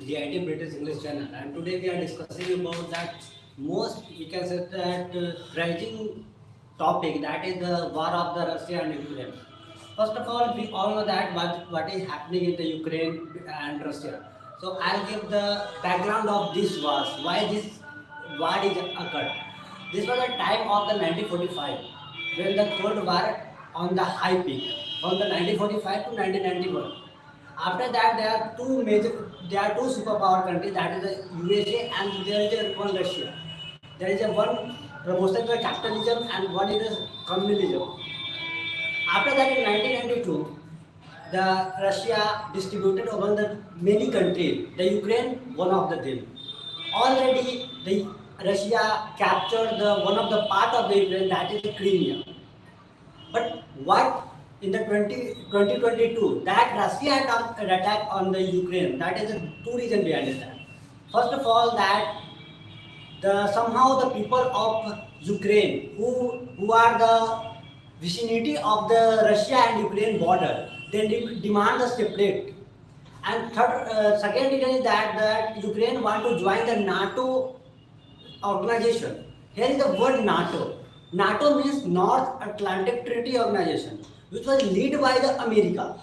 DIIT British English channel, and today we are discussing about that most, we can say that rising topic, that is the war of the Russia and Ukraine. First of all, we all know that what is happening in the Ukraine and Russia. So I'll give the background of this wars, why this war is occurred. This was the time of the 1945 when the Cold War on the high peak from the 1945 to 1991. After that, there are two superpower countries, that is the USA and there is a one Russia. There is a one promotion to capitalism and one is communism. After that, in 1992, the Russia distributed over the many countries. The Ukraine, one of the them. Already, the Russia captured the one of the part of the Ukraine, that is Crimea. But what in the 2022 that Russia had an attack on the Ukraine, that is the two reasons behind that. First of all, that somehow the people of Ukraine who are the vicinity of the Russia and Ukraine border, they demand a separate. And second reason is that Ukraine want to join the NATO organization. Here is the word NATO. NATO means North Atlantic Treaty Organization, which was led by the America.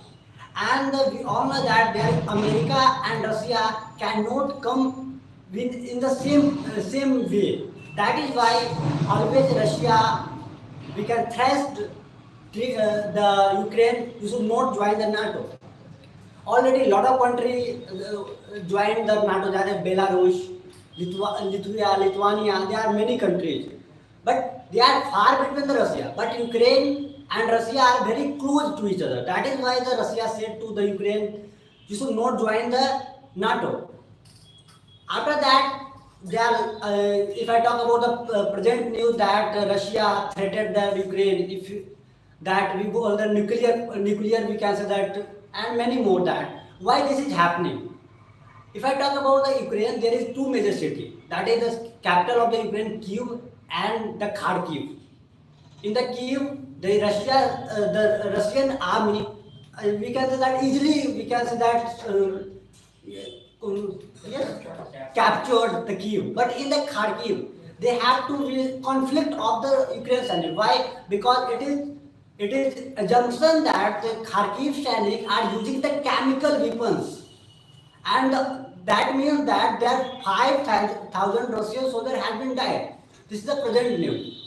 And we all know that America and Russia cannot come in the same way. That is why always Russia, we can thrust the Ukraine, you should not join the NATO. Already a lot of countries joined the NATO, that is Belarus, Lithuania, there are many countries. But they are far between the Russia. But Ukraine and Russia are very close to each other. That is why the Russia said to the Ukraine, you should not join the NATO. After that, if I talk about the present news that Russia threatened the Ukraine, that we go on the nuclear, we can say that, and many more that. Why this is happening? If I talk about the Ukraine, there is two major cities. That is the capital of the Ukraine, Kyiv, and the Kharkiv. In the Kyiv, the Russian army, we can say that easily, we can say that captured the Kyiv. But in the Kharkiv, they have to be conflict of the Ukraine Sainik. Why? Because it is assumption that the Kharkiv Sainik are using the chemical weapons, and that means that there 5,000 Russian soldiers have been died. This is the present news.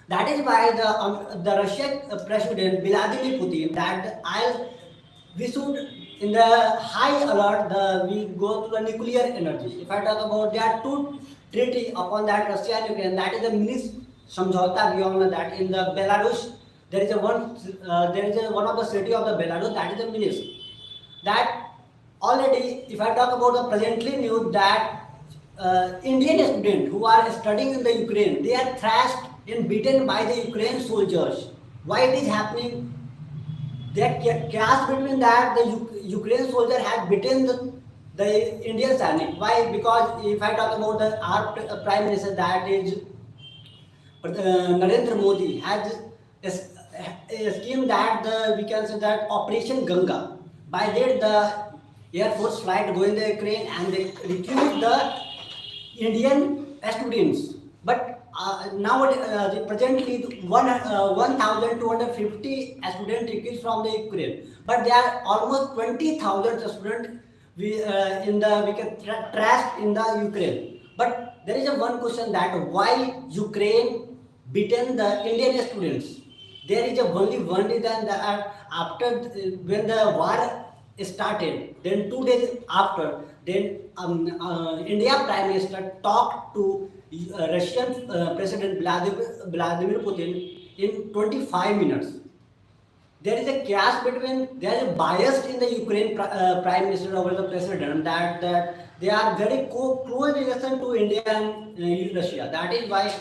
That is why the Russian President Vladimir Putin that we should in the high alert we go to the nuclear energy. If I talk about there are two treaty upon that Russia and Ukraine, that is the Minsk Samjhauta. We all know that in the Belarus there is one of the city of the Belarus, that is the Minsk. That already, if I talk about the presently news that Indian students who are studying in the Ukraine, they are thrashed and beaten by the Ukraine soldiers. Why it is happening? There chaos between that the Ukraine soldier had beaten the Indian Sainik. Why? Because if I talk about our Prime Minister, that is Narendra Modi, has a scheme that we can say that Operation Ganga. By that the Air Force flight go in the Ukraine and they recruit the Indian students. But now presently 1,250 students recruited from the Ukraine. But there are almost 20,000 students we can trust in the Ukraine. But there is one question that why Ukraine beaten the Indian students. There is only one reason that after when the war started, then 2 days after, then India Prime Minister talked to Russian President Vladimir Putin in 25 minutes. There is a chaos there is a bias in the Ukraine Prime Minister over the President that they are very close relation to India and Russia. That is why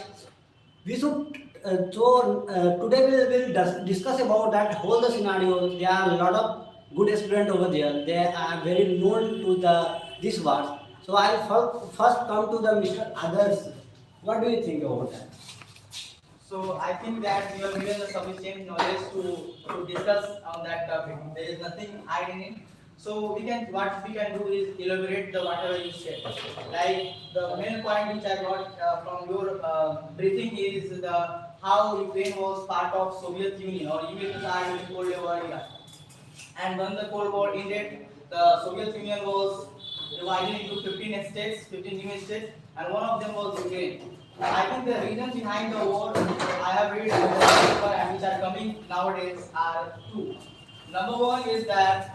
we should, today we will discuss about that whole the scenario. There are a lot of good students over there. They are very known to this wars. So I'll first come to the Mr. Others. What do you think about that? So I think that you have given the sufficient knowledge to discuss on that topic. There is nothing hidden in it. So what we can do is elaborate the whatever you said. Like the main point which I got from your briefing is the how Ukraine was part of Soviet Union or USSR in the Cold War era. And when the Cold War ended, the Soviet Union was divided into 15 states, 15 new states, and one of them was Ukraine. I think the reason behind the war I have read in the paper and which are coming nowadays are two. Number one is that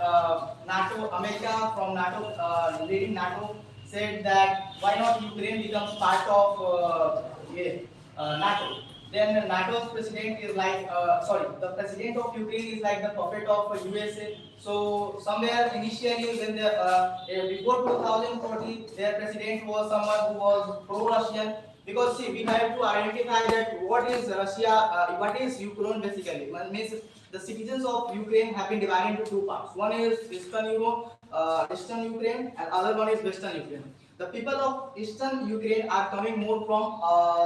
NATO, America from NATO, leading NATO, said that why not Ukraine becomes part of NATO. Then NATO's president is like, the president of Ukraine is like the puppet of USA. So somewhere initially when before 2014, their president was someone who was pro-Russian. Because see, we have to identify that what is Russia, what is Ukraine basically. It means the citizens of Ukraine have been divided into two parts. One is Eastern Europe, Eastern Ukraine, and other one is Western Ukraine. The people of Eastern Ukraine are coming more from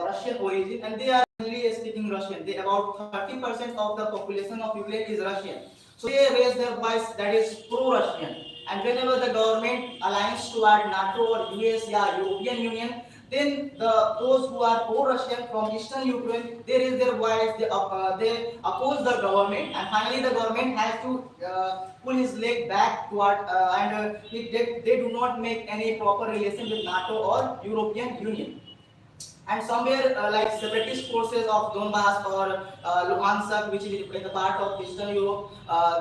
Russian origin, and they are only speaking Russian. They about 30% of the population of Ukraine is Russian. So they raise their voice that is pro-Russian. And whenever the government aligns toward NATO or US, European Union, then those who are pro-Russian from Eastern Ukraine, they raise their voice, they oppose the government, and finally the government has to pull his leg back toward and they do not make any proper relation with NATO or European Union. And somewhere like separatist forces of Donbass or Luhansk, which is the part of Eastern Europe,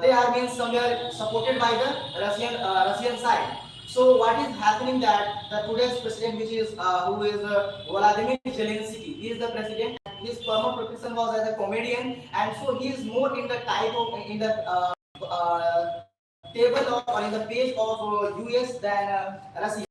they are being somewhere supported by the Russian side. So what is happening that the today's president, which is who is Vladimir Zelenskyy, he is the president. His former profession was as a comedian, and so he is more in the type of table or in the page of US than Russia.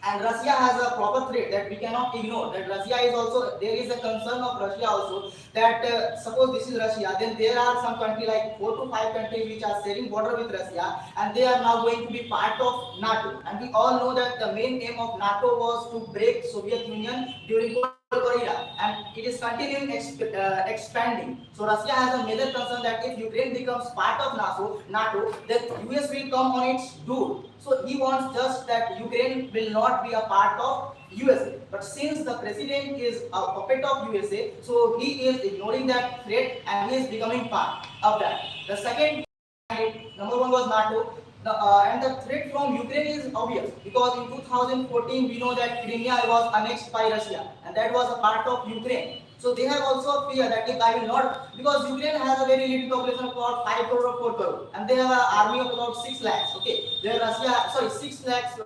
And Russia has a proper threat that we cannot ignore. That Russia is also, there is a concern of Russia also that suppose this is Russia, then there are some countries like 4 to 5 countries which are sharing border with Russia, and they are now going to be part of NATO. And we all know that the main aim of NATO was to break Soviet Union during Cold War era, and it is continuing expanding. So Russia has a major concern that if Ukraine becomes part of NATO, then US will come on its door. So he wants just that Ukraine will not be a part of USA. But since the president is a puppet of USA, so he is ignoring that threat and he is becoming part of that. The second, number one was NATO. And the threat from Ukraine is obvious because in 2014 we know that Crimea was annexed by Russia and that was a part of Ukraine. So they have also a fear that if I will not, because Ukraine has a very little population of about 5 crore or 4 crore, and they have an army of about 6 lakhs. Okay, there Russia, 6 lakhs.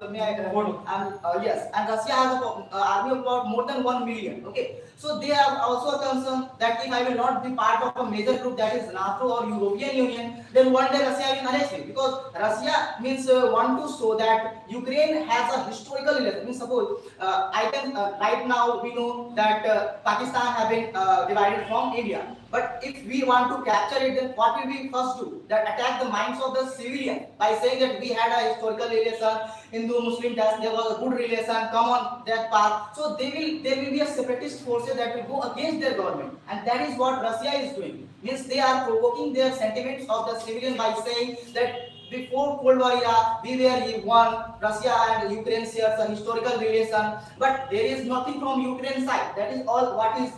Yes, and Russia has an army of about more than 1 million. Okay, so they have also a concern that if I will not be part of a major group that is NATO or European Union, then one day Russia will annex me, because Russia means want to show that Ukraine has a historical relation. Means suppose right now we know that Pakistan have been divided from India. But if we want to capture it, then what will we first do? That attack the minds of the civilian by saying that we had a historical relation, Hindu-Muslim, that there was a good relation, come on that path. So there will be a separatist forces that will go against their government, and that is what Russia is doing. Means they are provoking their sentiments of the civilian by saying that before Cold War era, we were one. Russia and Ukraine shares a historical relation, but there is nothing from Ukraine side. That is all what is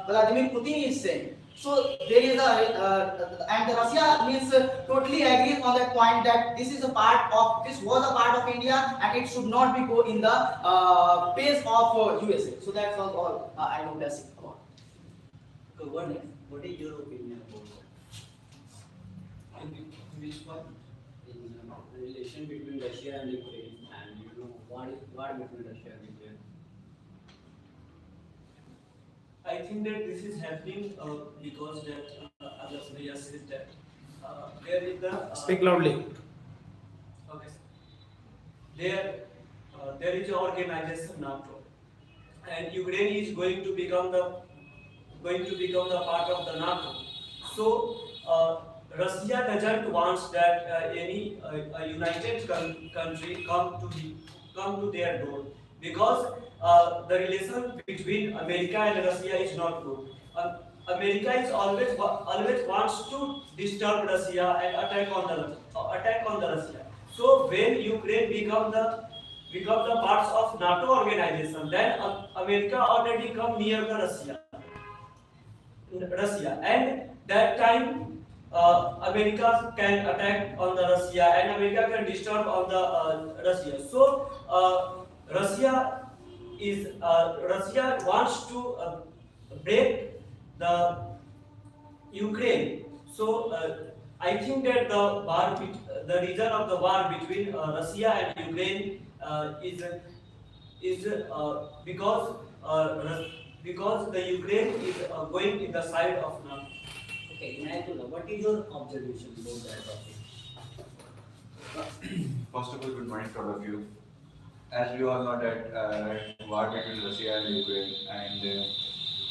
Vladimir Putin is saying. So there is and Russia means totally agrees on that point that this was a part of India and it should not be go in the pace of USA. So that's all I know basic about. So what is your opinion about that? In which one? In relation between Russia and Ukraine, and you know what is between Russia and Ukraine? I think that this is happening because that other Surya says that there is the Speak loudly. okay. There is an organization NATO, and Ukraine is going to become the part of the NATO. So Russia doesn't want that any united country come to their door, because the relation between America and Russia is not good. America is always wants to disturb Russia and attack on the Russia. So when Ukraine become the parts of NATO organization, then America already come near the Russia, and that time America can attack on the Russia, and America can disturb on the Russia. So Russia wants to break the Ukraine. So I think that the reason of the war between Russia and Ukraine is because the Ukraine is going in the side of NATO. Okay, Inayatullah, what is your observation about that topic? First of all, good morning to all of you. As we all know that war between Russia and Ukraine, and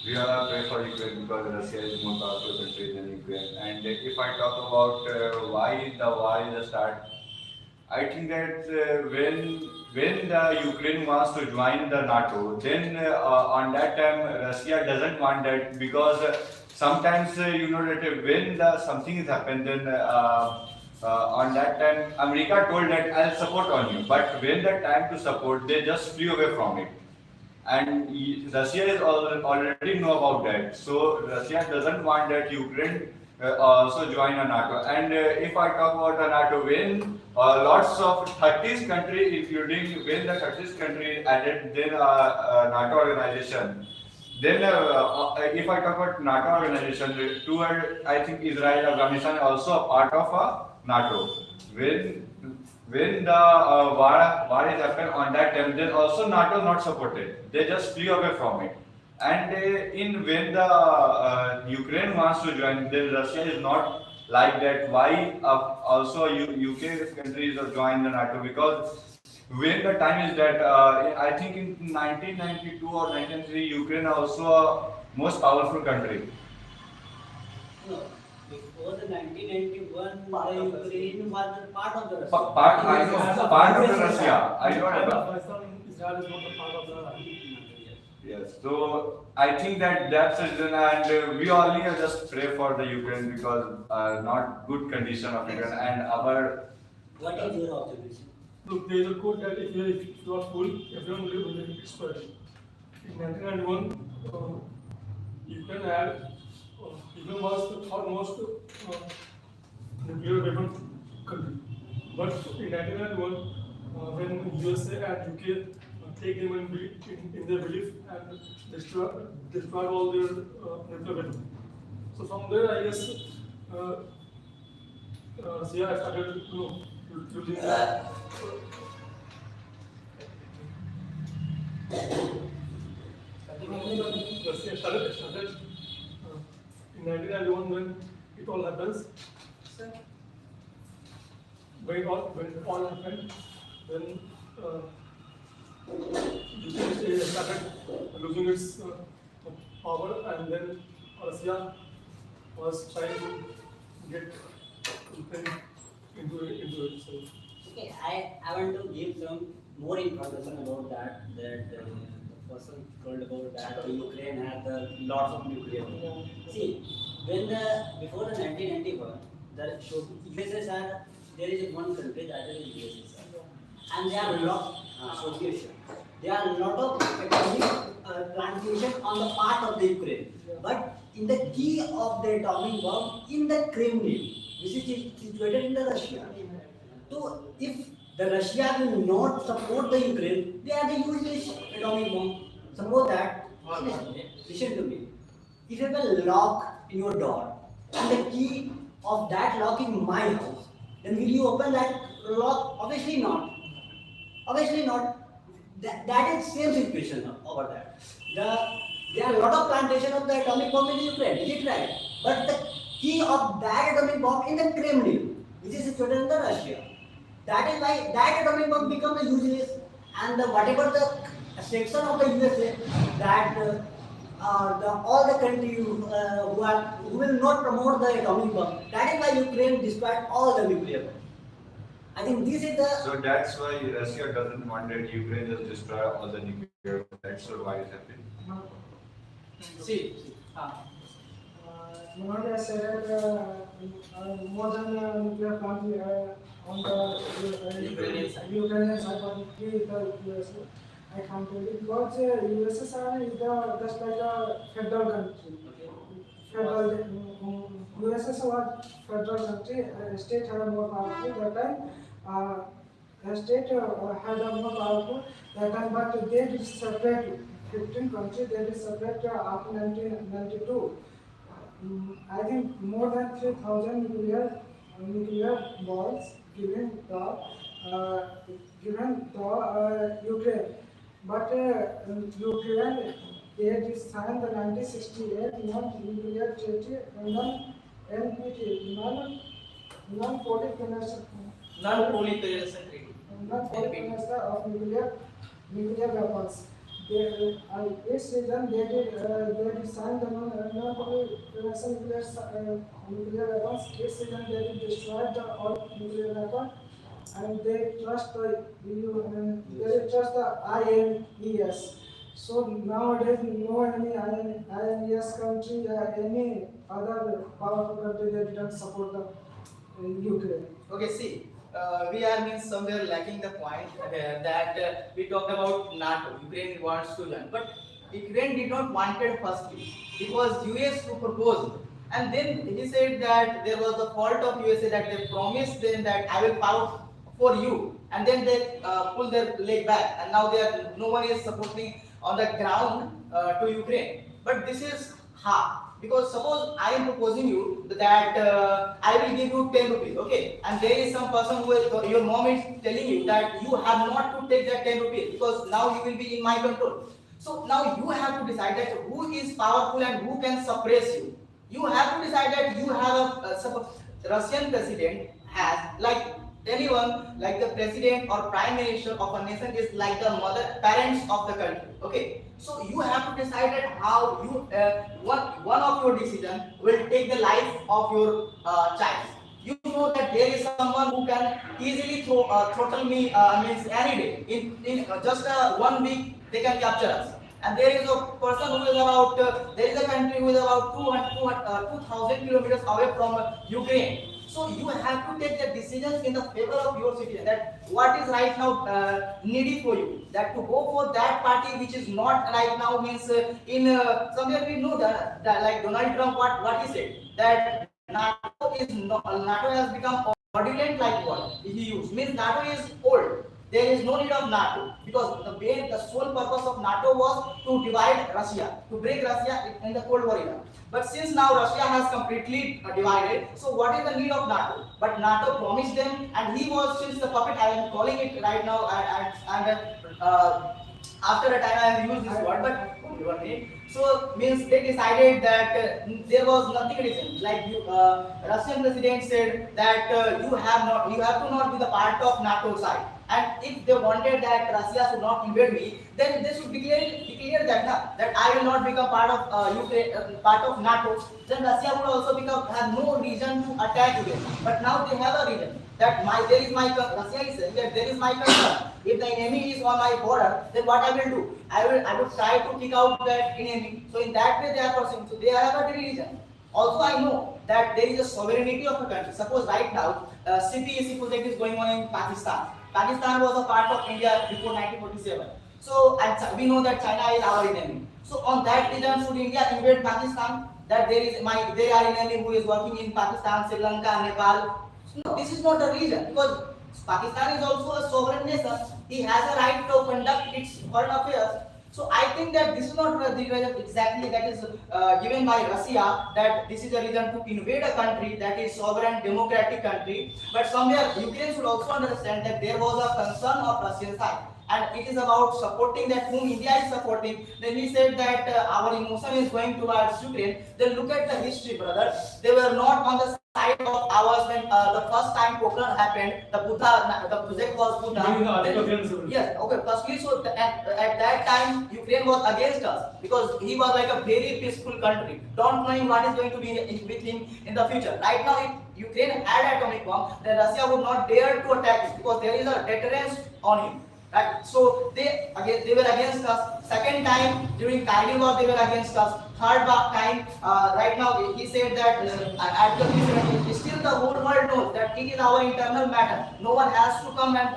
we all pray for Ukraine because Russia is more powerful country than Ukraine. And if I talk about why the war is a start, I think that when the Ukraine wants to join the NATO, then on that time Russia doesn't want that, because sometimes you know that when something has happened, then on that time America told that I'll support on you, but when the time to support, they just flew away from it. And Russia is already know about that, so Russia doesn't want that Ukraine also join a NATO. And if I talk about the NATO, when lots of 30 countries, including when the 30 country added then NATO organization, then if I talk about NATO organization, I think Israel, Afghanistan also a part of NATO. When the war is happened on that time, then also NATO not supported. They just flew away from it. And when the Ukraine wants to join, then Russia is not like that. Why also UK countries are join the NATO? Because when the time is that I think in 1992 or 1993, Ukraine also a most powerful country. No, before the 1991, the Ukraine was part of the Russia. Part of the Russia. I know about. Israel is not a part of the. Yes, so I think that's the reason, and we only just pray for the Ukraine because not good condition of Ukraine and our. What is your observation? Look, there is a quote that if you are full, everyone will be expressed. In 1991, Ukraine was the third most nuclear weapon country. But in 1991, when USA and UK take them in their belief and destroy all their nuclear weapons. So from there, I guess Russia started using Russia started in 1991 when it all happens. When it all happened, when UK started losing its power, and then Russia was trying to get Ukraine into it. So. Okay, I want to give some more information about that. The person told about that Ukraine had lots of nuclear. See, before the 1991, the USSR, there is one country that is USSR, and there are association. There are a lot of atomic plantation on the part of the Ukraine, but in the key of the atomic bomb in the Kremlin, which is situated in the Russia. So if the Russia will not support the Ukraine, they are the useless atomic bomb. Suppose that, listen to me. If you have a lock in your door and the key of that lock in my house, then will you open that lock? Obviously not. Obviously not. That is same situation over that. There are a lot of plantation of the atomic bomb in Ukraine, is it right? But the key of that atomic bomb in the Kremlin, which is situated in the Russia. That is why that atomic bomb becomes useless, and whatever the section of the USA that all the countries who will not promote the atomic bomb. That is why Ukraine destroyed all the nuclear bomb. I think this is the. So that's why Russia doesn't want that Ukraine just destroy all the nuclear. That's why it's happening. See, Nobody has said that more than nuclear plant on the Ukrainian side, particularly the USA. I can't tell you because USSR is just like a federal country. Federal USSR was federal country. State had a more powerful that time. The state had a more powerful that time, but they did separate 15 countries. They did separate after 1992. I think more than 3,000 nuclear balls given the Ukraine. But Ukraine they signed the 1968 non-nuclear treaty and NPT, non-proliferation Non-proliferation treaty. non-proliferation of nuclear weapons. This reason they signed the non-proliferation nuclear weapons. This reason they destroyed the all nuclear weapons, and they trust the EU and they trust the INES. So nowadays, no any INES country or any other powerful country they didn't support the Ukraine. Okay, see, we are means somewhere lacking the point that we talked about NATO. Ukraine wants to join, but Ukraine did not want it firstly. It was US who proposed, and then he said that there was the fault of USA that they promised them that I will fight for you, and then they pull their leg back, and now no one is supporting on the ground to Ukraine. But this is hard. Because suppose I am proposing you that I will give you 10 rupees, okay? And there is some person who is, your mom is telling you that you have not to take that 10 rupees because now you will be in my control. So now you have to decide that who is powerful and who can suppress you. You have to decide that you have a Russian president has like anyone, like the president or prime minister of a nation is like the parents of the country, okay? So you have to decide that how you one of your decision will take the life of your child. You know that there is someone who can easily throttle me means any day. In just 1 week they can capture us. And there is a person who is about there is a country who is about 2,000 kilometers away from Ukraine. So you have to take the decisions in the favor of your citizen. That what is right now needy for you. That to go for that party which is not right now means in somewhere we know that like Donald Trump what he said that NATO has become fraudulent like what he used means NATO is old. There is no need of NATO because the sole purpose of NATO was to divide Russia, to break Russia in the Cold War era. But since now Russia has completely divided, so what is the need of NATO? But NATO promised them, and he was since the puppet. I am calling it right now, and after a time I have used this word, but your name. So means they decided that there was nothing written. Like Russian president said that you have to not be the part of NATO side. And if they wanted that Russia should not invade me, then they should declare that I will not become part of Ukraine, part of NATO. Then Russia would also have no reason to attack them. But now they have a reason that Russia is saying that there is my concern. If the enemy is on my border, then what I will do? I will try to kick out that enemy. So in that way they are pursuing. So they have a reason. Also, I know that there is a sovereignty of a country. Suppose right now, CPEC project is going on in Pakistan. Pakistan was a part of India before 1947. So, and we know that China is our enemy. So, on that reason, should India invade Pakistan? That there are enemy who is working in Pakistan, Sri Lanka, Nepal. No, this is not the reason because Pakistan is also a sovereign nation. He has a right to conduct its foreign affairs. So I think that this is not the reason exactly that is given by Russia, that this is a reason to invade a country that is sovereign democratic country. But somewhere Ukraine should also understand that there was a concern of Russian side, and it is about supporting that whom India is supporting. Then we said that our emotion is going towards Ukraine. Then look at the history, brother. They were not on the side of ours when the first time Pokhran happened. The project was Buddha. Yes, okay. Firstly, so at that time Ukraine was against us because he was like a very peaceful country, don't knowing what is going to be with him in the future. Right now, if Ukraine had atomic bomb, then Russia would not dare to attack him because there is a deterrence on him. Right? So they were against us. Second time during Kyiv war they were against us. Third time, right now he said that Article 370, still the whole world knows that it is our internal matter. No one has to come and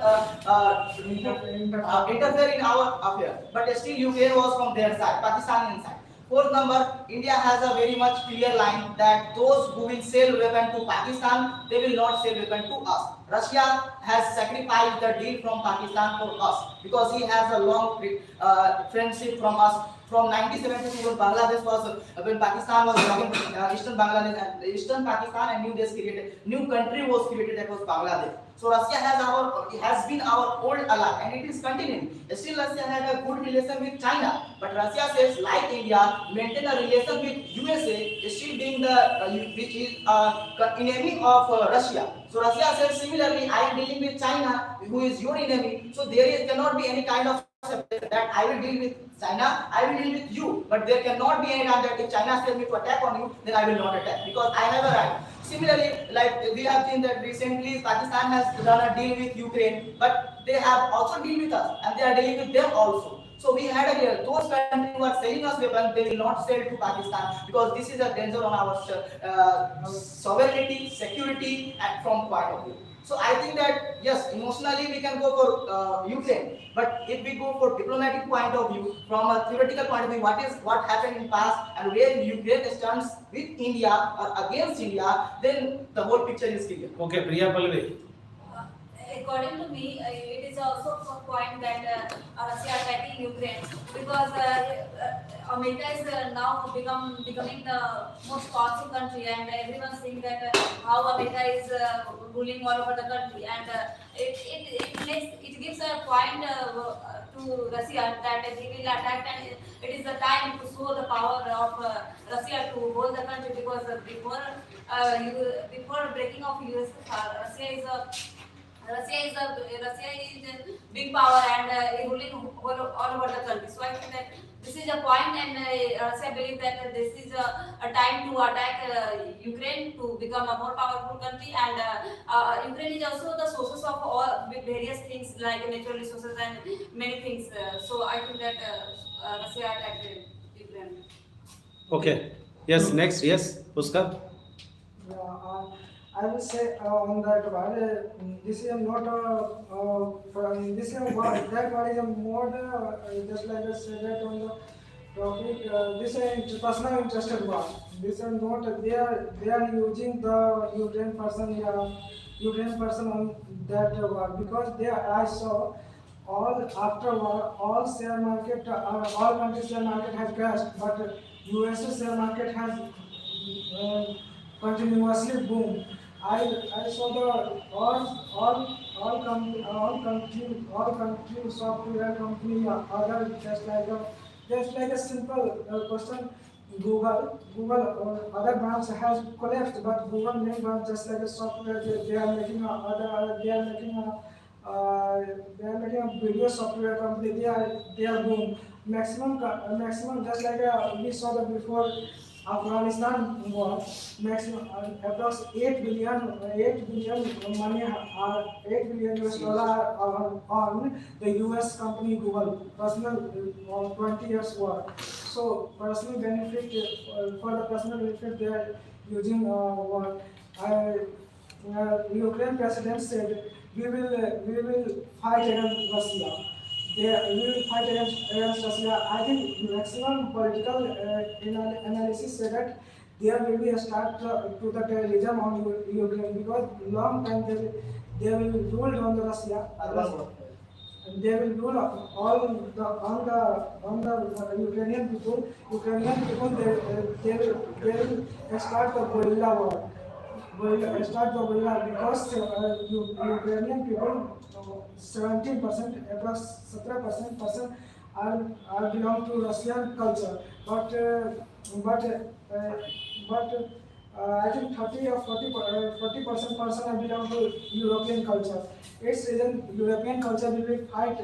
interfere in our affair. But still Ukraine was from their side, Pakistan inside. Fourth number, India has a very much clear line that those who will sell weapon to Pakistan, they will not sell weapon to us. Russia has sacrificed the deal from Pakistan for us because he has a long friendship from us. From 1972 when Bangladesh was, when Pakistan was joining Eastern Bangladesh and Eastern Pakistan, and new country was created, that was Bangladesh. So Russia has been our old ally and it is continuing. Still Russia had a good relation with China, but Russia says like India maintain a relation with USA, still being the which is enemy of Russia. So Russia says similarly, I am dealing with China, who is your enemy. So cannot be any kind of that I will deal with China, I will deal with you, but there cannot be any time that if China tells me to attack on you, then I will not attack because I have a right. Similarly, like we have seen that recently Pakistan has done a deal with Ukraine, but they have also deal with us and they are dealing with them also. So we had a deal. Those countries who are selling us weapons, they will not sell to Pakistan because this is a danger on our sovereignty, security, and from point of view. So I think that yes, emotionally we can go for Ukraine, but if we go for diplomatic point of view, from a theoretical point of view, what happened in past and where Ukraine stands with India or against India, then the whole picture is clear. Okay, Priya Pallavi. According to me, it is also a point that Russia attacking Ukraine because America is now becoming the most powerful country, and everyone saying that how America is ruling all over the country, and it gives a point to Russia that they will attack, and it is the time to show the power of Russia to hold the country because before breaking of US, Russia is a big power and ruling all over the country. So I think that this is a point, and Russia believe that this is a time to attack Ukraine to become a more powerful country. And Ukraine is also the sources of all various things like natural resources and many things. So I think that Russia attacked Ukraine. Okay. Yes. Next. Yes. Puskar. I will say on that one, this is not this is that one is a more just like I said that on the topic. This is personal interested one. This is not they are using the Ukraine person on that war because I saw all after war all share market all countries share market has crashed, but US share market has continuously boomed. I saw the all country software company other just like a simple question. Google other branch has collapsed, but Google main branch just like a software they are making a video software company. They are boom maximum just like we saw that before Afghanistan war, maximum approx 8 billion money $8 billion on the US company Google personal 20 years war. So personal benefit for the personal benefit they are using what Ukraine president said we will fight against Russia. We will fight against Russia. I think maximum political analysis said that there will be a start to the terrorism on Ukraine because long time they will rule on the Russia. They will rule on the Ukrainian people. They will start the guerrilla war. Because Ukrainian people 17% approx 17% are belong to Russian culture, but I think 30 or 40% are belong to European culture. Its reason European culture will fight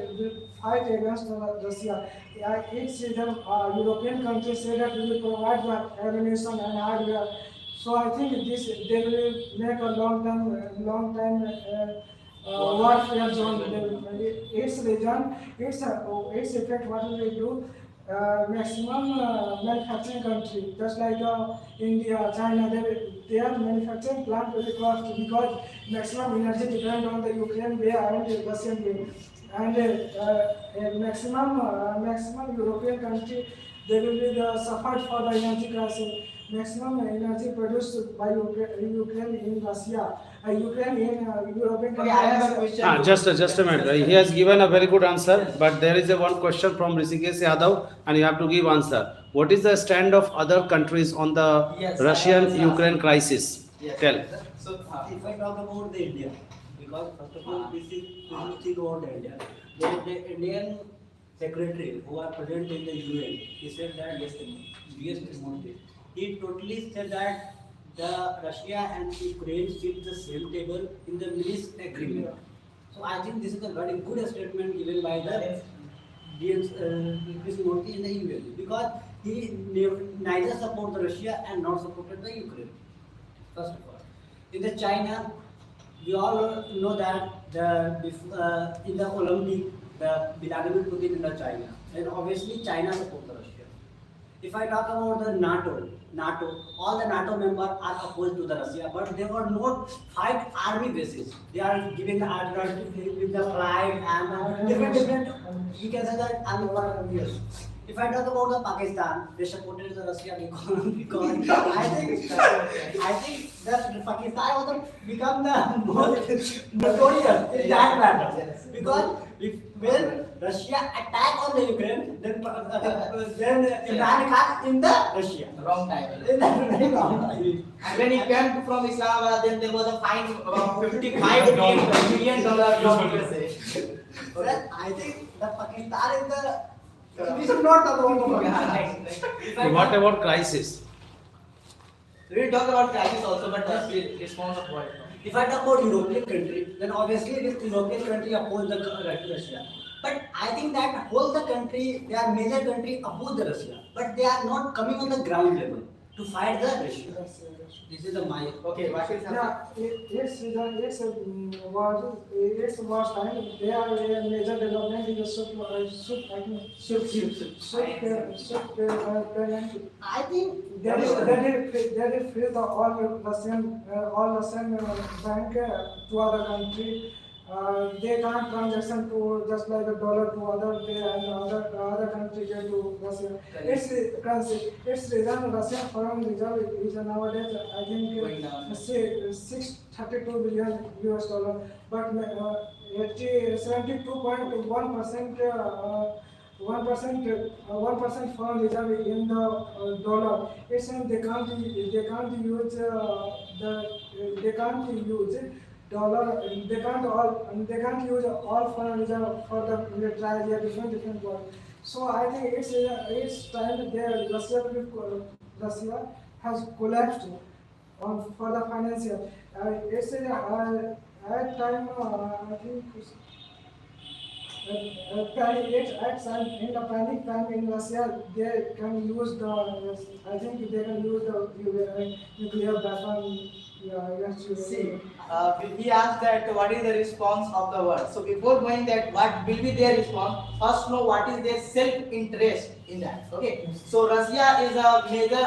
against Russia. Its reason European countries say that we will provide the ammunition and hardware. So I think they will make a long time warfare zone. Its region, its effect, what will we do? Maximum manufacturing country, just like India, China, their manufacturing plant will be closed because maximum energy depend on the Ukraine way and the Russian way. And maximum European country, they will be suffered for the energy crisis. Maximum energy produced by Ukraine in Russia, Ukraine in European Okay, I have a countries. question. Just a minute. He has given a very good answer, but there is a one question from Rishikesh Yadav, and you have to give answer. What is the stand of other countries on the Yes, Russian-Ukraine crisis? Yes. Tell. So, If I talk about the India, because first of all, this is think about the India. The Indian secretary who are present in the UN, he said that yesterday, he totally said that the Russia and Ukraine sit the same table in the Minsk agreement. So I think this is a very good statement given by the Murthy in the UN, because he neither support the Russia and not supported the Ukraine. First of all, in the China, we all know that in the Olympic, the Vladimir Putin in the China, and obviously China support the Russia. If I talk about the NATO, all the NATO members are opposed to the Russia, but they were not fight army bases. They are giving the alternative with the flight and different. You can say that army warriors. If I talk about the Pakistan, they supported the Russia because I think that Pakistan was become the most notorious in that matter. Because when Russia attack on the Ukraine, then Imran Khan in the Russia. wrong time. In the very wrong time. And when he came from Islamabad, then there was a fine of $55 million from USA. Well, I think the Pakistan is the. We should not talk about Pakistan. What about crisis? We will talk about crisis also, but response of what? If I talk about European country, then obviously this European country oppose the Russia. But I think that whole the country, they are major country oppose the Russia, but they are not coming on the ground level to fight the Russia. This is my. Okay, what is happening? Yeah, it's was time. They are a major development in the I think There is free the all Russian bank to other country. They can't transaction to just like a dollar to other they and other country get to Russia. It's currency. It's reason Russian foreign reserve is nowadays I Going think down. say 632 billion US dollar, but 72.1%. 1% foreign reserve in the dollar. It's saying they can't use dollar. They can't use all foreign reserve for the military. They are different world. So I think it's time there. Russia has collapsed on for the financial. It's at time I think. In the panic time in Russia, they can use the. I think they can use the nuclear weapon. See, we asked that what is the response of the world. So before going that, what will be their response? First, know what is their self-interest in that. Okay. So Russia is a major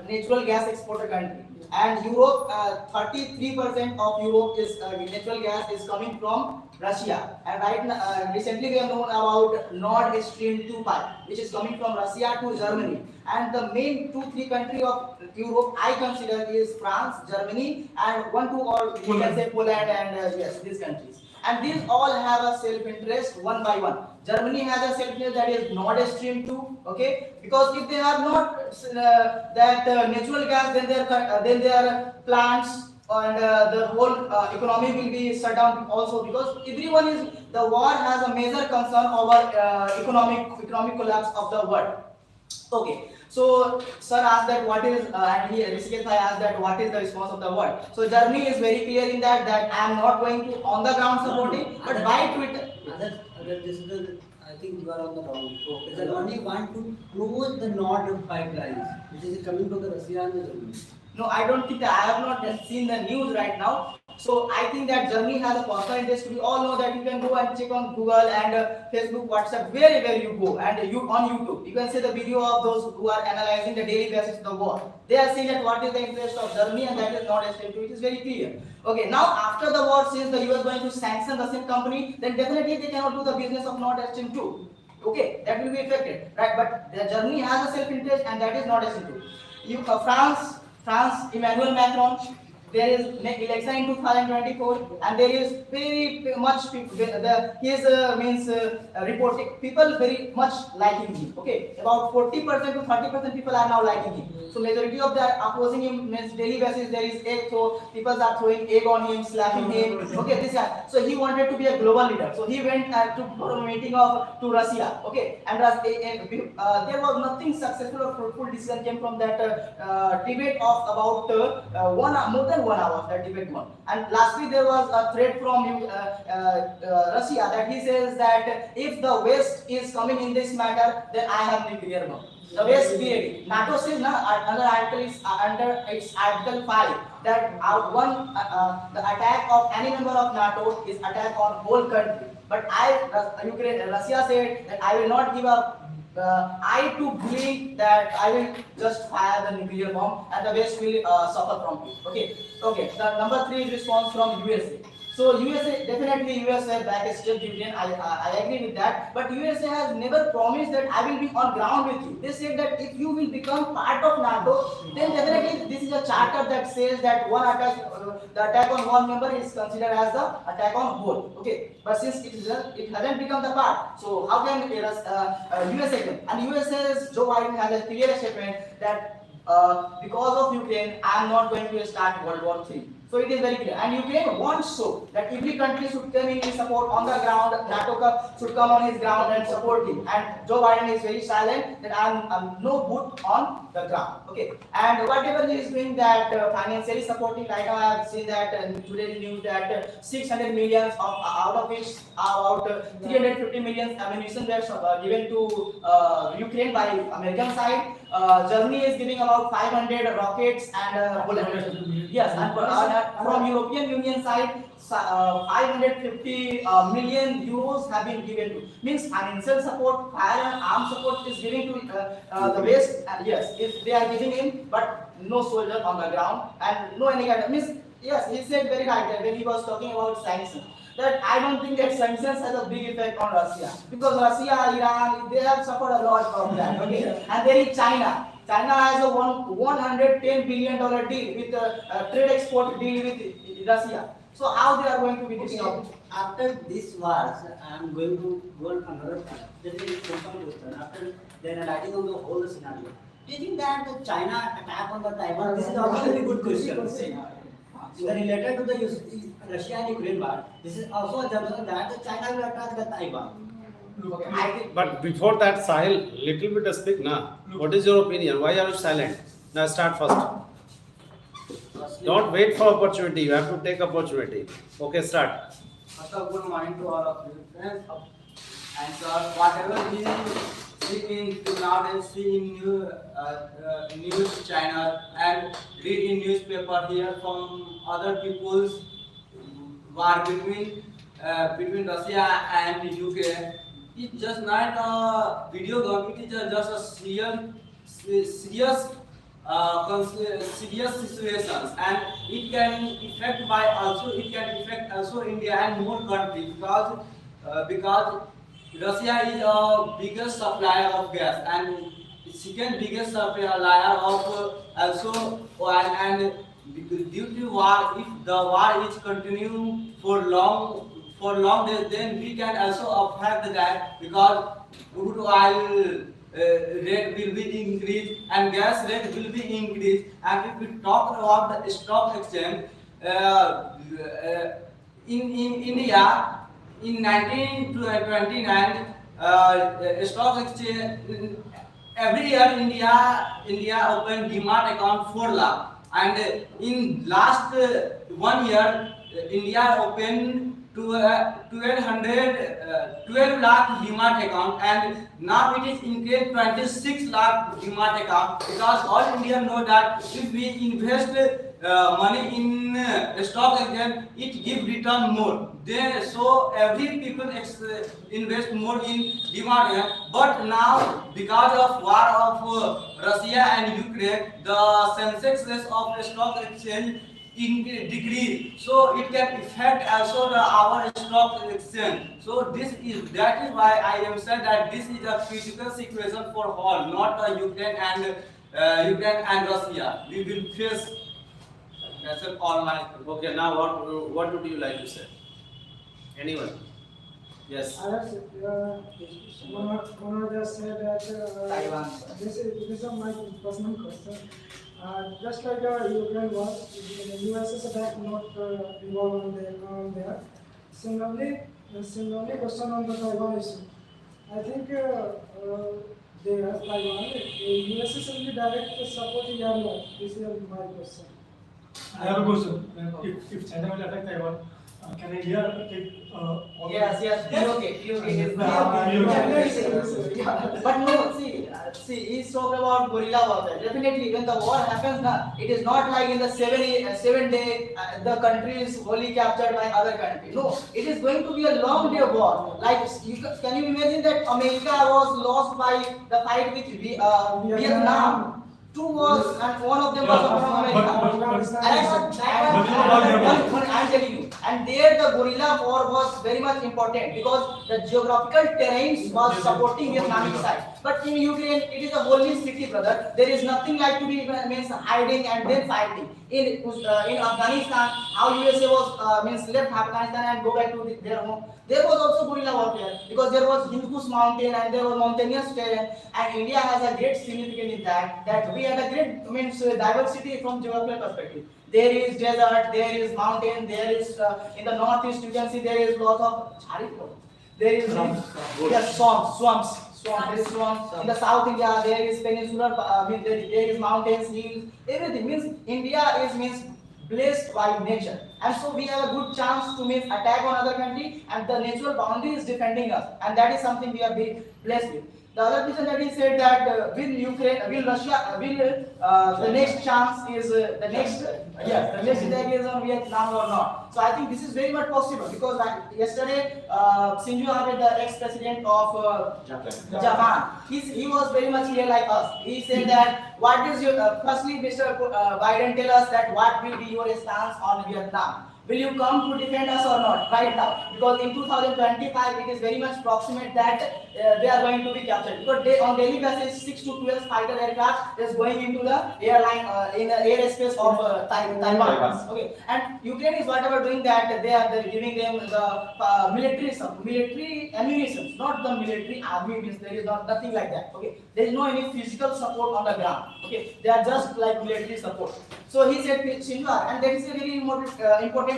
natural gas exporter country, and Europe, 33% of Europe is natural gas is coming from Russia. And right now, recently we have known about Nord Stream 2 pipe, which is coming from Russia to Germany. And the main 2-3 country of Europe I consider is France, Germany, and 1-2 or we can say Poland and yes, these countries. And these all have a self-interest one by one. Germany has a self-interest that is Nord Stream 2, okay? Because if they have not that natural gas, then their plants and the whole economy will be shut down also, because everyone is, the war has a major concern over economic collapse of the world. Okay, so sir asked that what is and he Rishikesh asked that what is the response of the world. So Germany is very clear in that I am not going to on the ground supporting, but by Twitter. This is the, I think you are on the wrong. They only want to close the Nord pipelines, which is coming to the Russia and the Germany. No, I don't think that. I have not seen the news right now. So I think that Germany has a personal interest. We all know that you can go and check on Google and Facebook, WhatsApp, wherever you go, and you on YouTube, you can see the video of those who are analyzing the daily basis of the war. They are saying that what is the interest of Germany, and that is not explained to. It is very clear. Okay, now after the war, since the US going to sanction the same company, then definitely they cannot do the business of Nord Stream 2. Okay, that will be affected, right? But the Germany has a self-interest, and that is Nord Stream 2. You France, Emmanuel Macron, there is election in 2024, and there is very much people, his reporting, people very much liking him. Okay, about 40% to 30% people are now liking him. So majority of the opposing him means daily basis there is egg, so people are throwing egg on him, slapping him. Okay, this guy. So he wanted to be a global leader. So he went for a meeting to Russia. Okay, and there was nothing successful or fruitful decision came from that debate of about more than 1 hour. That debate won. And lastly, there was a threat from Russia that he says that if the West is coming in this matter, then I have nuclear bomb. The West BAD. NATO says under its Article 5 that the attack of any member of NATO is attack on whole country. But Russia said that I will not give up. I to believe that I will just fire the nuclear bomb and the West will suffer from it. Okay. The number 3 is response from USA. So USA, definitely USA backstage Ukraine, I agree with that. But USA has never promised that I will be on ground with you. They said that if you will become part of NATO, then definitely this is a charter that says that the attack on one member is considered as the attack on whole. Okay, but since it hasn't become the part, so how can USA come? And USA's Joe Biden has a clear statement that because of Ukraine, I am not going to start World War III. So it is very clear. And Ukraine wants so that every country should come in his support on the ground, NATO should come on his ground and support him. And Joe Biden is very silent that I'm no boot on the ground. Okay. And whatever he is doing that financially supporting, right now I have seen that today's news that 600 million out of which about 350 million ammunition were given to Ukraine by American side. Germany is giving about 500 rockets and bullets. Yes, and from European Union side, 550 million euros have been given to. Means financial support, fire and arm support is given to the West. Yes, if they are giving in, but no soldier on the ground and no any kind of means. Yes, he said very right when he was talking about sanctions. That I don't think that sanctions has a big effect on Russia because Russia, Iran, they have suffered a lot from that. Okay, and there is China. China has a $110 billion deal with a trade export deal with Russia. So how they are going to be this? After this wars, I am going to go on another point. There is a simple question. After they are analyzing on the whole scenario, do you think that the China attack on the Taiwan? This is also a very good question. Related to the Russia and Ukraine war, this is also a assumption that the China will attack the Taiwan. But before that, Sahil, little bit speak na. What is your opinion? Why are you silent? Now start first. Don't wait for opportunity. You have to take opportunity. Okay, start. First of all, good morning to all of you friends. And whatever we see nowadays see in news channel and read in newspaper, hear from other people's war between Russia and Ukraine. It's just not a video game. It is just a serious situations, and it can affect also India and more countries because Russia is the biggest supplier of gas and second biggest supplier of also oil, and due to war, if the war is continuing for long days, then we can also affect that because crude oil rate will be increased and gas rate will be increased. And if we talk about the stock exchange in India in 1929, stock exchange every year India opened DIIT account 4 lakh, and in last 1 year India opened 12 lakh DIIT account, and now it is increased 26 lakh DIIT account, because all India know that if we invest money in stock exchange, it give return more. Then so every people invest more in DIIT account. But now because of war of Russia and Ukraine, the Sensex of stock exchange decrease, so it can affect also our stock exchange. So that is why I am saying that this is a critical situation for all, not Ukraine and Russia. We will face. That's all my. Okay, now what would you like to say? Anyone? Yes. Alex, one just said that Taiwan. this is my personal question. Just like Ukraine war, the US's attack not involved on there. Similarly, question on the Taiwan issue. I think they have Taiwan. The US is only direct supporting area. This is my question. I have a question. If China will attack Taiwan, can India take all Yes, POK is But no, see, he's talking about guerrilla warfare. Definitely, when the war happens, it is not like in the 7 day the country is wholly captured by other country. No, it is going to be a long day war. Like, can you imagine that America was lost by the fight with Vietnam? Two wars, and one of them was from America. I'm telling you, and there the guerrilla war was very much important because the geographical terrains was supporting Vietnamese side. But in Ukraine, it is a holy city, brother. There is nothing like to be means hiding and then fighting. In Afghanistan, how USA was left Afghanistan and go back to their home. There was also guerrilla warfare because there was Hindus mountain and there was mountainous terrain, and India has a great significance in that we had a great diversity from geographical perspective. There is desert, there is mountain, there is in the northeast you can see there is lot of there is swamps. There is swamps. In the South India there is peninsular, there is mountains, hills, everything. Means India is blessed by nature, and so we have a good chance to attack on other country, and the natural boundary is defending us, and that is something we are being blessed with. The other question that he said that will Russia, the next chance is the next attack is on Vietnam or not. So I think this is very much possible because yesterday Shinzo Abe, the ex-president of Japan, he was very much here like us. He said that what is your firstly, Mr. Biden, tell us that what will be your stance on Vietnam. Will you come to defend us or not right now? Because in 2025 it is very much proximate that they are going to be captured. Because on daily basis 6 to 12 fighter aircraft is going into the airline in the airspace of Taiwan. Okay, and Ukraine is whatever doing that they're giving them the military ammunition, not the military army. Means there is nothing like that. Okay, there is no any physical support on the ground. Okay, they are just like military support. So he said Shinwa, and that is a very important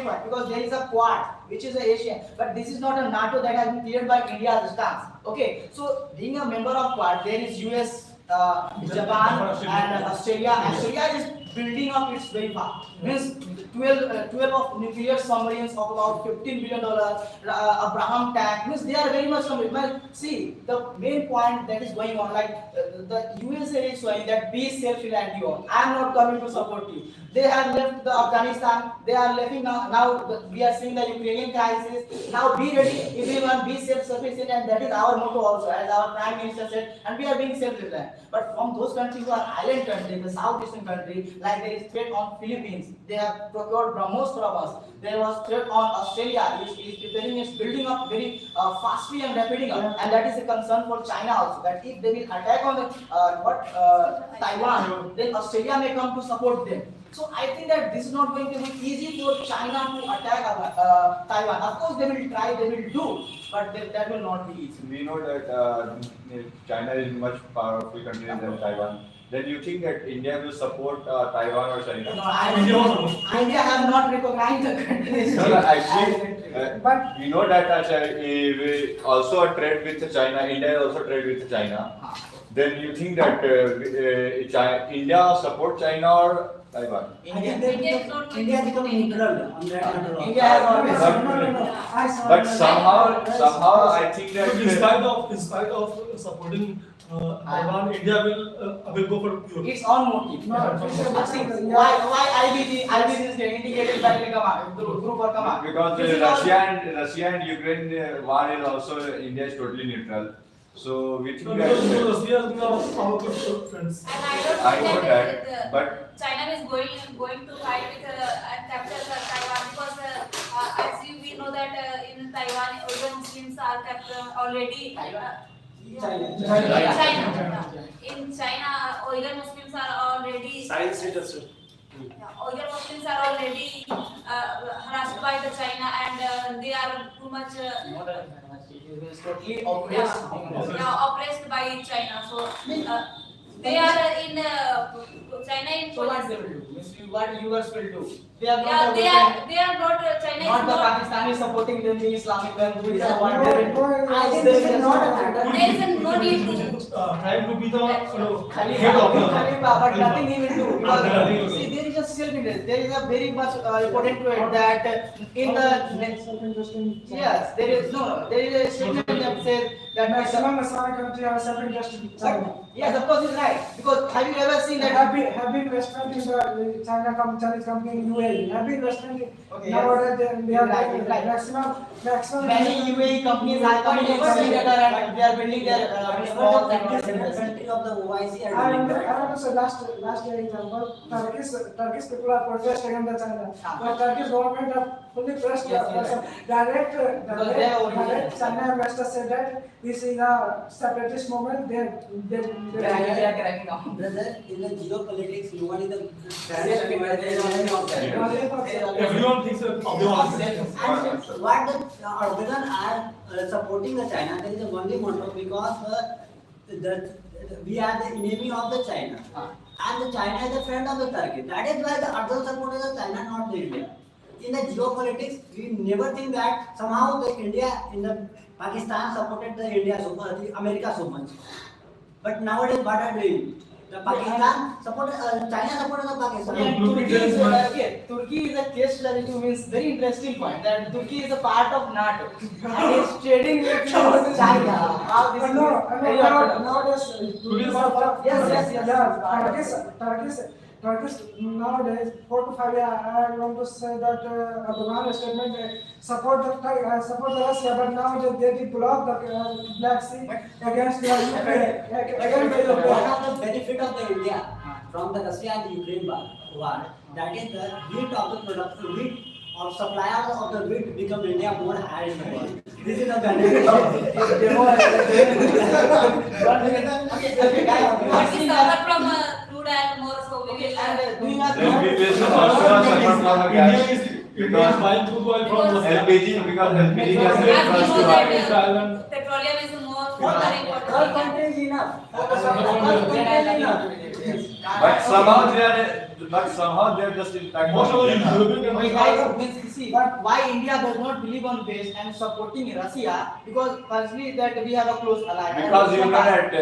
point because there is a Quad which is a Asian, but this is not a NATO that has been cleared by India's stance. Okay, so being a member of Quad, there is US, Japan, and Australia. Australia is building up its very fast. Means 12 of nuclear submarines of about $15 billion, Abraham tank. Means they are very much committed. But see, the main point that is going on, like the USA is showing that be self-reliant you all. I am not coming to support you. They have left the Afghanistan. They are leaving now. We are seeing the Ukrainian crisis. Now be ready, everyone be self-sufficient, and that is our motto also, as our Prime Minister said. And we are being self-reliant. But from those countries who are island countries, the southeastern countries, like there is threat on Philippines, they have procured BrahMos from us. There was threat on Australia. It is preparing, it's building up very fastly and rapidly up, and that is a concern for China also. That if they will attack on the Taiwan, then Australia may come to support them. So I think that this is not going to be easy for China to attack Taiwan. Of course, they will try, they will do, but that will not be easy. We know that China is much powerful country than Taiwan. Then you think that India will support Taiwan or China? No, India have not recognized the country. No, actually, but we know that we also a trade with China. India also trade with China. Then you think that India support China or Taiwan. I think India become neutral on that matter. India has always. But somehow I think that So in spite of supporting Taiwan, India will go for Europe. Its own motive. Why IBC is indicated by the command, group or command? because This is Russia and Ukraine war is also India is totally neutral. So we think that Russia is now our good friends. And I I don't know know that, that but China is going to fight with and capture Taiwan because as we know that in Taiwan Uyghur Muslims are captured already. China. In China, Uyghur Muslims are already. Science status. Uyghur Muslims are already harassed by the China and they are too much It is totally oppressed. oppressed by China. So they are in China in So what police. they will do? Means what US will do? They are Yeah, not. they are not China Not is the not. Pakistani supporting them, the Islamic countries. Yeah, What they will do? I think this is not a matter. There is no need to. Trying to be the Khalifa, head of the Khalifa, but nothing he will do. Nothing. Because, see, there is a self-interest. There is a very much important to it that in the yes, there is a statement that says that Maximum Islamic country are self-interest in China. yes, of course, it's right. Because have you ever seen They that? have been investment in the Chinese company in UAE. Have been investment in Okay, nowadays they are Right, right. maximum. Many UAE companies are coming in together and they are building their malls and Country of the OIC are I doing remember, that. I remember so last year example, Turkish people are protest against the China, but Turkish government are fully pressed. Direct China investor said that this is a separatist movement. They are cracking down. Brother, in the geopolitics, no one is the China. everyone thinks that And what the Erdogan are supporting the China, there is a only motto because we are the enemy of the China. And the China is a friend of the Turkey. That is why the Erdogan supported the China, not the India. In the geopolitics, we never think that somehow the India in the Pakistan supported the India the America so much. But nowadays, what are doing? The Pakistan supported China supported the Pakistan. And Turkey is a case study to means very interesting point that Turkey is a part of NATO and is trading with China. How this is very orthodox. nowadays, Turkish nowadays 4 to 5 years. I want to say that Erdogan statement support the Russia, but now they did block the Black Sea against the Ukraine. One of the benefit of the India from the Russia and Ukraine war, that is the wheat of the production, wheat of suppliers of the wheat become India more higher in the world. This is the benefit of it. We suffer from crude and more, so we will. then we will also suffer from gas India is buying crude oil from LPG because LPG gas As rate we was know too high. that petroleum is more important. Gulf country is enough. Gulf country is enough. But somehow they are just impacted. most of the European Okay, countries. guys, see why India does not believe on this and supporting Russia because firstly that we have a close ally. Because you know that I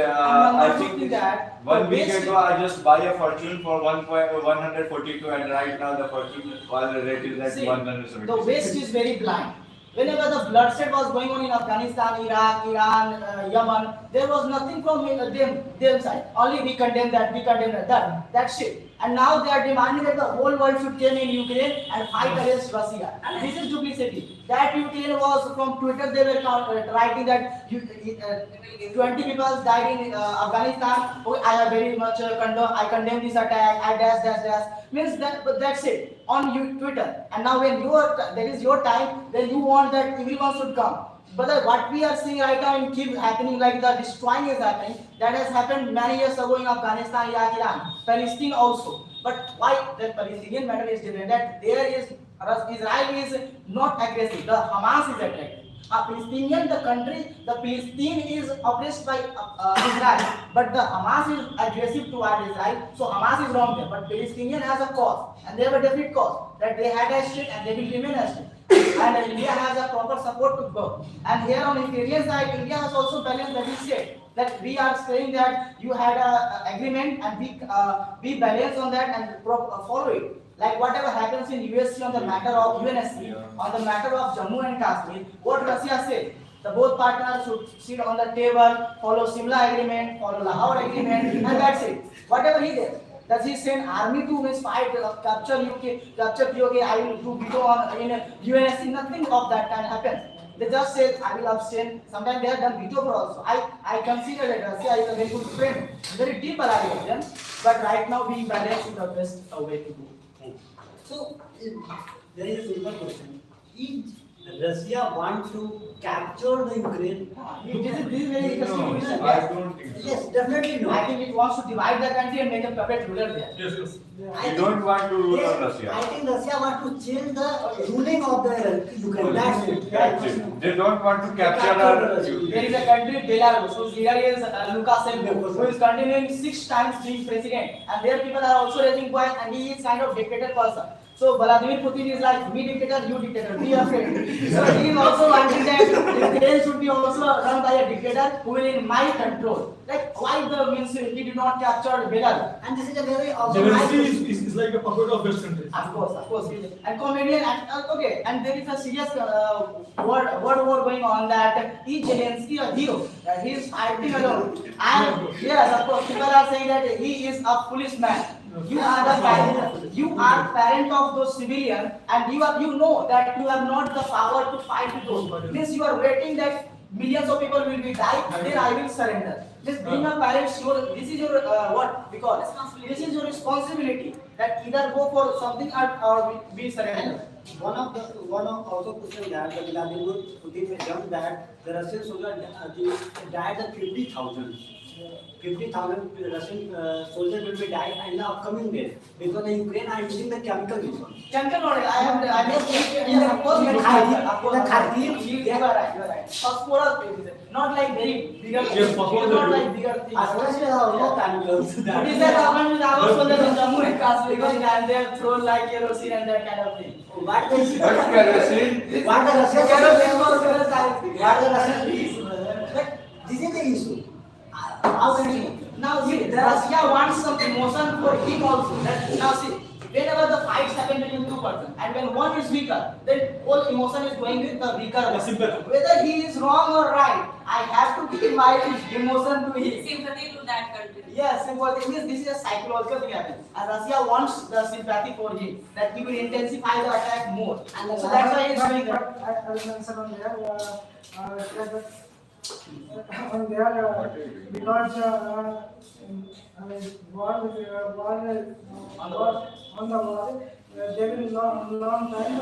Number two think that one the week base- ago I just buy a fortune for 142 and right now the fortune while the rate is at See, 170. the West is very blind. Whenever the bloodshed was going on in Afghanistan, Iraq, Iran, Yemen, there was nothing from them side. Only we condemn that, that's it. And now they are demanding that the whole world should come in Ukraine and fight against Russia. And this is duplicity. That Ukraine was from Twitter, they were writing that 20 people died in Afghanistan. Oh, I have very much I condemn this attack, I dash. Means that, but that's it on Twitter. And now when that is your time, then you want that everyone should come. But what we are seeing right now in Kyiv happening, like the destroying is happening, that has happened many years ago in Afghanistan, Iraq, Iran, Palestine also. But why the Palestinian matter is different? That there is Israel is not aggressive. The Hamas is attacking. Palestinian, the country, the Palestine is oppressed by Israel, but the Hamas is aggressive toward Israel, so Hamas is wrong there. But Palestinian has a cause, and they have a definite cause that they had a state and they will remain a state. And India has a proper support to go. And here on Ukrainian side, India has also balanced that state. That we are saying that you had a agreement and we balance on that and follow it. Like whatever happens in USC on the matter of UNSC, on the matter of Jammu and Kashmir, what Russia said, the both partners should sit on the table, follow Simla agreement, follow Lahore agreement, and that's it. Whatever he did. Does he send army to his fight, capture UK, capture POK, I will do veto on in UNSC? Nothing of that kind happens. They just say, I will abstain. Sometimes they have done veto for also. I consider that Russia is a very good friend, very deep ally with them. But right now, we balance is the best way to go. So, there is a simple question. If Russia wants to capture the Ukraine, This is very interesting question. I don't think so. yes, definitely no. I think it wants to divide the country and make a puppet ruler there. Yes, yes. We don't want to rule on Russia. I think Russia wants to change the ruling of the Ukraine. That's it. That's it. They don't want to capture our There is a country, Belarus, whose leader is Lukashenko, who is continuing 6 times being president. And their people are also raising points, and he is kind of dictator person. So Vladimir Putin is like, me dictator, you dictator, be afraid. So he is also wanting that Ukraine should be also run by a dictator who will in my control. Like why the means he did not capture Belarus? And this is a very also Zelenskyy is like a puppet of West countries. Of course. And comedian, okay, and there is a serious word war going on that is Zelenskyy a hero? That he is fighting alone. And yes, of course, people are saying that he is a policeman. You are the parent. You are parent of those civilians, and you know that you have not the power to fight with those. Means you are waiting that millions of people will be died, then I will surrender. Just being a parent, this is your what? Because this is your responsibility. That either go for something or be surrender. one of also question that the Vladimir Putin jumped that the Russian soldiers died at 50,000. 50,000 Russian soldiers will be died in the upcoming days because the Ukraine are using the chemical weapons. Chemical knowledge. I yes, of course, Kharkiv, you are right. Phosphorus, not like very bigger. Yes, phosphorus. Not like bigger things. as well as no chemicals. It is that problem with our soldiers in Jammu and Kashmir because they have thrown like kerosene and that kind of thing. What the issue? What kerosene? What the Russian Kerosene was kerosene. what the Russian is? But this is the issue. How can you? Now see, Russia wants some emotion for him also. Now see, whenever the fights happen between two persons, and when one is weaker, then whole emotion is going with the weaker one. Sympathy. Whether he is wrong or right, I have to give my emotion to him. Sympathy to that country. Yes, sympathy means this is a psychological thing happens. And Russia wants the sympathy for him, that he will intensify the attack more. And so that's why he is doing that. I will answer on there. On there, because on the war, there will long time.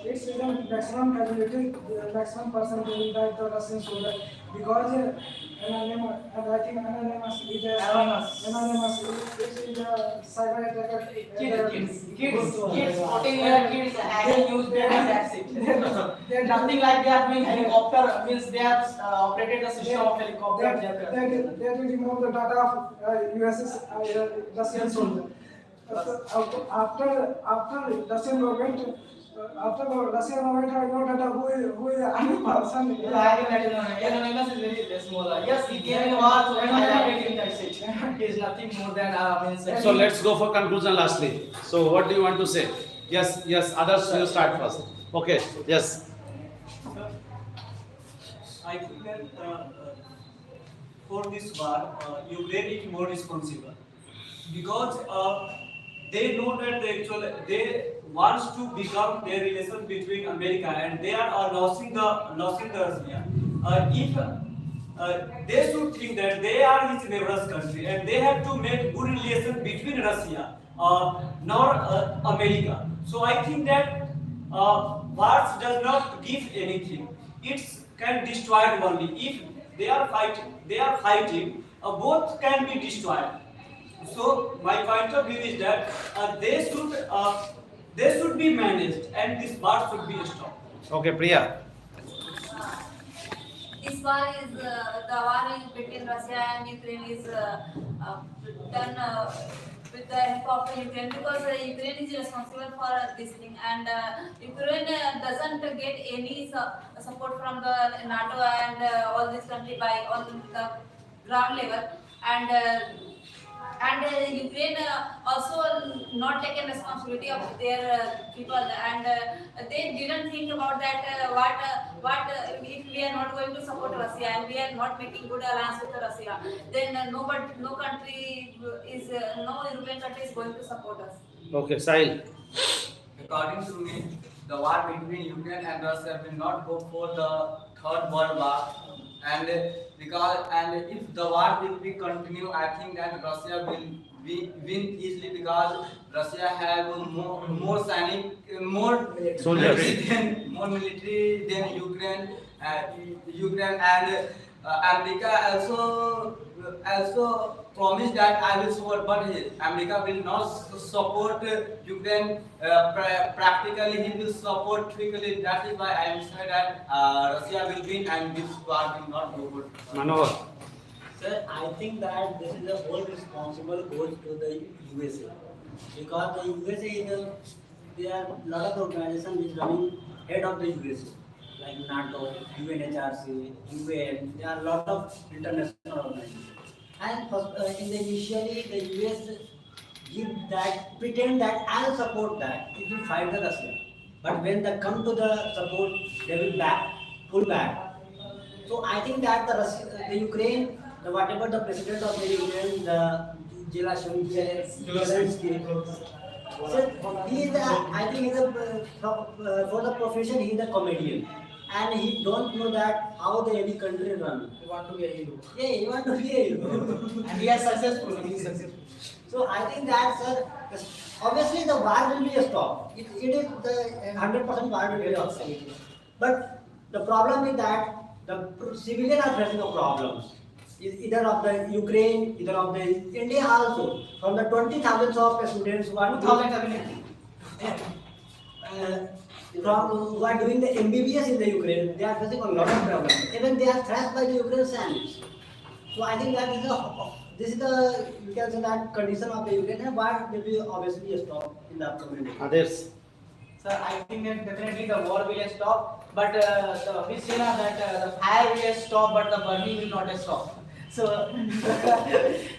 It's even maximum casualty, maximum percent will die the Russian soldier because I think anonymous is a cyber attacker. Kids, 14-year kids hacking use their and that's it. They're nothing like they are doing helicopter, means they have operated the system of helicopter. They will remove the data of USS Russian soldier. After Russian government, I know that who is any person. Anonymous is very small. Yes, he came in war, so I highlighted him, that's it. He is nothing more than means. So let's go for conclusion lastly. So what do you want to say? Yes, others you start first. Okay, yes. I think that for this war, Ukraine is more responsible because they know that they wants to become their relation between America and they are losing the Russia. If they should think that they are his neighbor's country and they have to make good relation between Russia nor America. So I think that wars does not give anything. It can destroy only. If they are fighting, both can be destroyed. So my point of view is that they should be managed and this war should be stopped. Okay, Priya. this war is the war is between Russia and Ukraine is done with the help of Ukraine, because Ukraine is responsible for this thing, and Ukraine doesn't get any support from the NATO and all this country by on the ground level, and Ukraine also not taken responsibility of their people, and they didn't think about that what if we are not going to support Russia and we are not making good alliance with Russia, then no country is no European country is going to support us. Okay, Sahil. According to me, the war between Ukraine and Russia will not go for the third world war, and if the war will be continue, I think that Russia will win easily, because Russia have more military than Ukraine. Ukraine and America also promised that I will support, but America will not support Ukraine practically. He will support theoretically. That is why I am saying that Russia will win and this war will not go good. Manohar. Sir, I think that this is the whole responsible goes to the USA, because the USA is there are a lot of organizations which running head of the USA, like NATO, UNHRC, UN. There are a lot of international organizations, and in the initially the US pretend that I'll support that if you fight the Russia, but when they come to the support, they will pull back. So I think that the Ukraine, whatever the president of the Ukraine, the Zelenskyy, so he is I think he's for the profession he is a comedian, and he don't know that how the any country run. You want to be a hero. Yeah, he want to be a hero. And he is successful. He is successful. So I think that, sir, obviously the war will be stopped. It is the 100% war will be stopped. But the problem is that the civilians are facing a problems. Either of the Ukraine, either of the India also. From the 20,000 of students who are 2000 who are doing the MBBS in the Ukraine, they are facing a lot of problems. Even they are thrashed by the Ukraine sandwich. So I think that this is the you can say that condition of the Ukraine, and war will be obviously stopped in the upcoming days. Others. Sir, I think that definitely the war will stop, but we see now that the fire will stop, but the burning will not stop. So,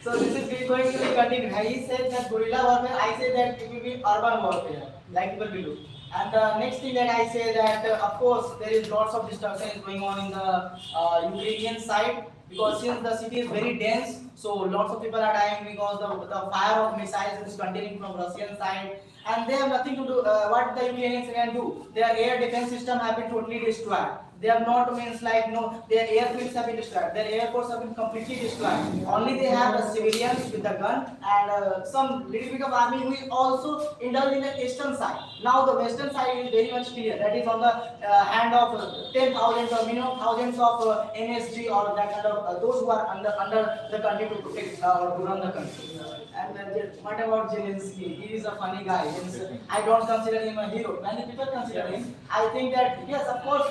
so this is going to be continued. He said that guerrilla warfare. I say that it will be urban warfare, like people will do. And the next thing that I say that of course there is lots of destruction going on in the Ukrainian side, because since the city is very dense, so lots of people are dying because the fire of missiles is continuing from Russian side, and they have nothing to do. What the Ukrainians can do? Their air defense system have been totally destroyed. They are not means like no, their airfields have been destroyed. Their airports have been completely destroyed. Only they have the civilians with the gun and some little bit of army who is also indulged in the eastern side. Now the western side is very much clear. That is on the hand of 10,000 or minimum thousands of NSG or that kind of those who are under the country to protect or to run the country. And what about Zelenskyy? He is a funny guy. I don't consider him a hero. Many people consider him. I think that yes, of course.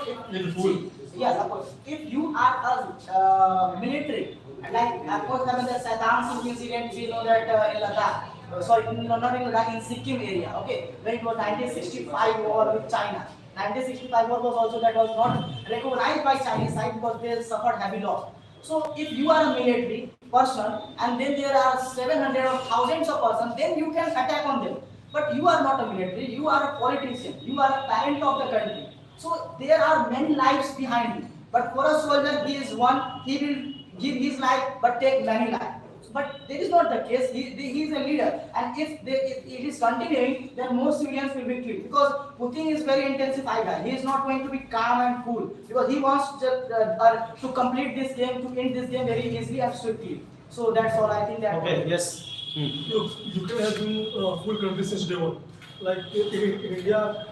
Yes, of course. If you are a military, like of course, having the Saddam Singh incident, we know that in Ladakh. Not in Ladakh, in Sikkim area. Okay, when it was 1965 war with China. 1965 war was also that was not recognized by Chinese side because they suffered heavy loss. So if you are a military person and then there are 700 or thousands of persons, then you can attack on them. But you are not a military, you are a politician, you are a parent of the country. So there are many lives behind you. But for a soldier, he is one, he will give his life but take many lives. But that is not the case. He is a leader, and if it is continuing, then more civilians will be killed. Because Putin is very intensified guy. He is not going to be calm and cool because he wants to complete this game, to end this game very easily and swiftly. So that's all I think. That Okay. Yes. Ukraine has been full country since day one. Like in India,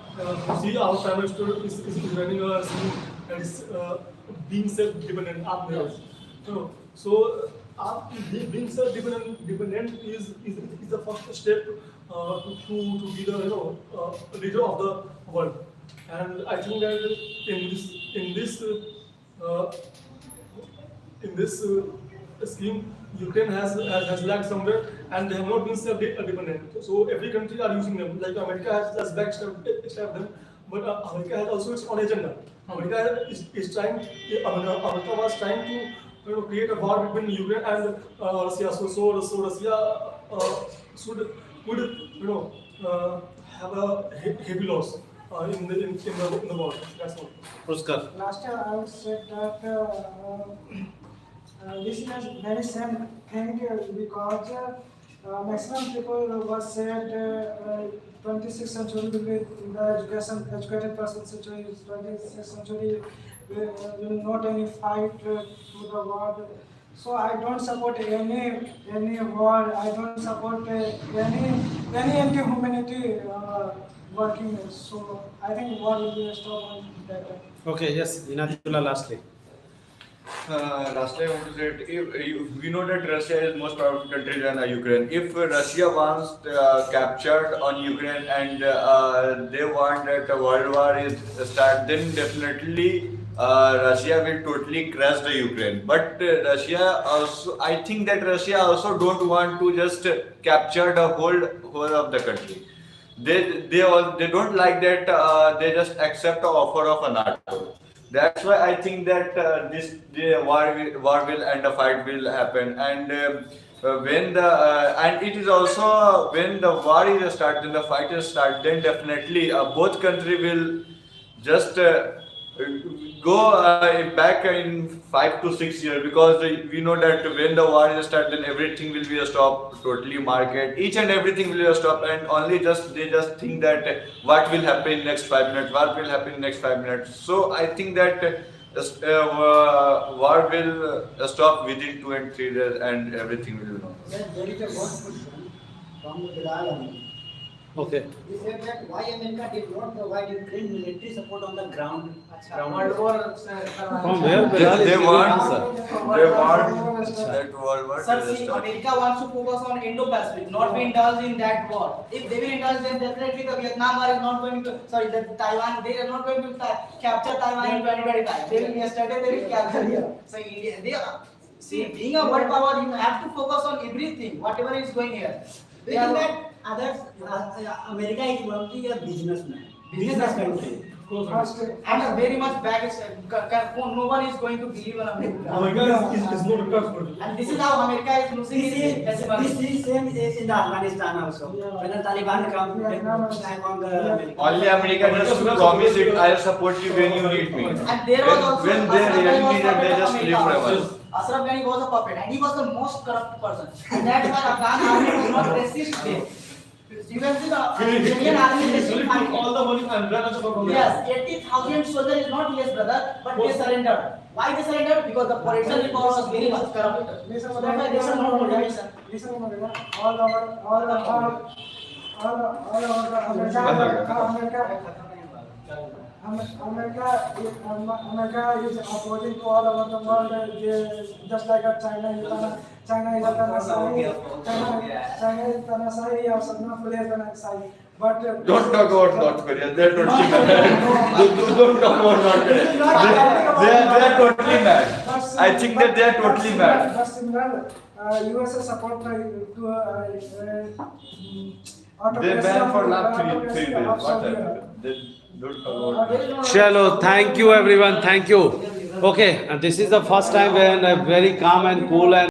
see our Prime Minister is running a scheme and is being self-dependent after. So being self-dependent is the first step to be the leader of the world. And I think that in this in this scheme, Ukraine has lagged somewhere, and they have not been self-dependent. So every country are using them. Like America has backstabbed them, but America has also its own agenda. America is trying. America was trying to create a war between Ukraine and Russia. So Russia would have a heavy loss in the war. That's all. Pushkar. Last year I would say that this is very same thing because maximum people was said 26th century will be the educated person century, 26th century will not any fight to the war. So I don't support any war. I don't support any anti-humanity working. So I think war will be a stop on that. Okay, yes, Inatullah lastly. Lastly, I want to say that we know that Russia is most powerful country than Ukraine. If Russia wants captured on Ukraine and they want that a world war is start, then definitely Russia will totally crush the Ukraine. But Russia also, I think that Russia also don't want to just capture the whole of the country. They don't like that. They just accept the offer of a NATO. That's why I think that the war will and a fight will happen. And when and it is also when the war is start, then the fight is start, then definitely both country will just go back in 5 to 6 years, because we know that when the war is start, then everything will be a stop, totally market, each and everything will be a stop, and only they just think that what will happen in next 5 minutes, what will happen in next 5 minutes. So I think that war will stop within 2 and 3 days, and everything will be normal. There is a one question from the Bilal. Okay. He said that why America did not provide Ukraine military support on the ground. World War. From where Bilal is They giving want answer? that world war Sir, to see, stop. America wants to focus on Indo-Pacific, not be indulged in that war. If they will indulge, then definitely the Vietnam war is not going to, sorry, the Taiwan, they are not going to capture Taiwan in 2025. They will yesterday, they will capture here. So India, see, being a world power, you have to focus on everything, whatever is going here. We think that others, America is mostly a businessman, business country. And very much back, no one is going to believe in America. America is not a country. And this is how America is losing its This is same in Afghanistan also. When the Taliban come, they attack on the America. Only America just promise it, I'll support you when you need me. And there was also When they Ashraf really Ghani was needed, they puppet just of leave America from also. us. Ashraf Ghani was a puppet, and he was the most corrupt person. And that's why Afghan army did not resist them. You can see the Indian army resisted all the money and ran out of Yes, 80,000 soldiers is not less, brother, but they surrendered. Why they surrendered? Because the political power was very much corrupt. So that's why they should not motivation. America is opposing to all over the world, just like China is Tanasai or South Korea Tanasai. But Don't talk about North Korea. They're totally mad. Don't talk about North Korea. They are totally mad. I think that they are totally mad. But similar, USA support They banned for last 3 days. What happened? Don't talk about. Chalo, thank you everyone, thank you. Okay, and this is the first time when I'm very calm and cool and